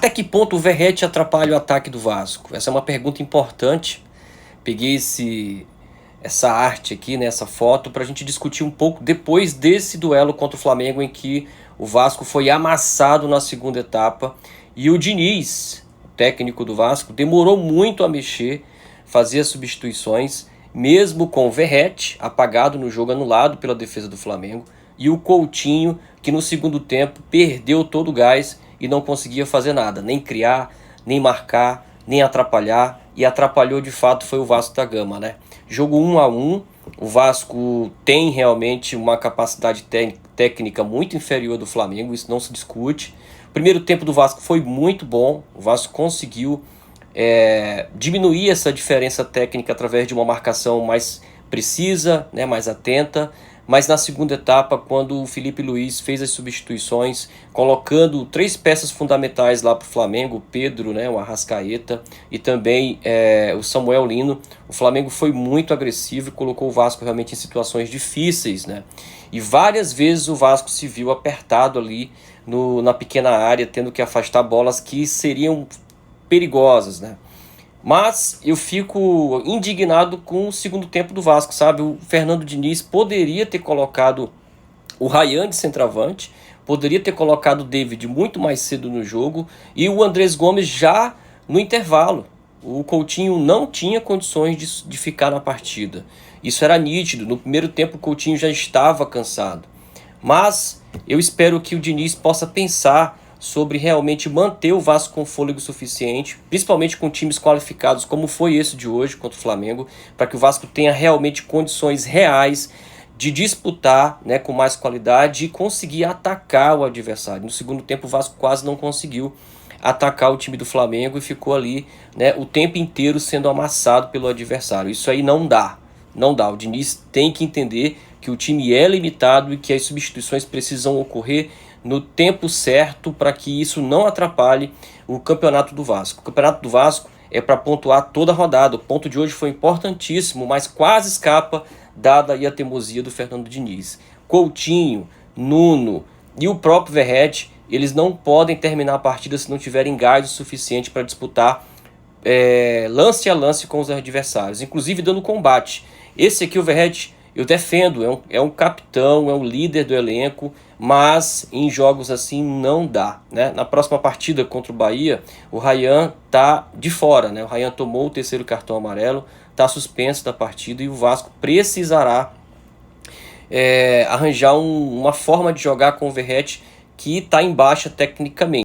Até que ponto o Verratti atrapalha o ataque do Vasco? Essa é uma pergunta importante. Peguei essa arte aqui, né, essa foto, para a gente discutir um pouco depois desse duelo contra o Flamengo, em que o Vasco foi amassado na segunda etapa. E o Diniz, o técnico do Vasco, demorou muito a mexer, fazer as substituições, mesmo com o Verratti apagado no jogo, anulado pela defesa do Flamengo, e o Coutinho, que no segundo tempo perdeu todo o gás e não conseguia fazer nada, nem criar, nem marcar, nem atrapalhar, e atrapalhou de fato foi o Vasco da Gama, né? Jogo 1-1, o Vasco tem realmente uma capacidade técnica muito inferior do Flamengo, isso não se discute. O primeiro tempo do Vasco foi muito bom, o Vasco conseguiu diminuir essa diferença técnica através de uma marcação mais precisa, né, mais atenta. Mas na segunda etapa, quando o Felipe Luiz fez as substituições, colocando 3 peças fundamentais lá para o Flamengo, o Pedro, né, o Arrascaeta e também o Samuel Lino, o Flamengo foi muito agressivo e colocou o Vasco realmente em situações difíceis, né? E várias vezes o Vasco se viu apertado ali na pequena área, tendo que afastar bolas que seriam perigosas, né? Mas eu fico indignado com o segundo tempo do Vasco, sabe? O Fernando Diniz poderia ter colocado o Ryan de centroavante, poderia ter colocado o David muito mais cedo no jogo e o Andrés Gomes já no intervalo. O Coutinho não tinha condições de ficar na partida. Isso era nítido. No primeiro tempo o Coutinho já estava cansado. Mas eu espero que o Diniz possa pensar sobre realmente manter o Vasco com fôlego suficiente, principalmente com times qualificados como foi esse de hoje contra o Flamengo, para que o Vasco tenha realmente condições reais de disputar, né, com mais qualidade e conseguir atacar o adversário. No segundo tempo o Vasco quase não conseguiu atacar o time do Flamengo e ficou ali, né, o tempo inteiro sendo amassado pelo adversário. Isso aí não dá. Não dá. O Diniz tem que entender que o time é limitado e que as substituições precisam ocorrer no tempo certo para que isso não atrapalhe o campeonato do Vasco. O campeonato do Vasco é para pontuar toda a rodada. O ponto de hoje foi importantíssimo, mas quase escapa, dada aí a teimosia do Fernando Diniz. Coutinho, Nuno e o próprio Verratti, eles não podem terminar a partida se não tiverem gás o suficiente para disputar lance a lance com os adversários, inclusive dando combate. Esse aqui, o Verratti, eu defendo, é um capitão, é um líder do elenco, mas em jogos assim não dá, né? Na próxima partida contra o Bahia, o Ryan tá de fora, né? O Ryan tomou o 3º cartão amarelo, tá suspenso da partida e o Vasco precisará arranjar uma forma de jogar com o Verratti que está em baixa tecnicamente.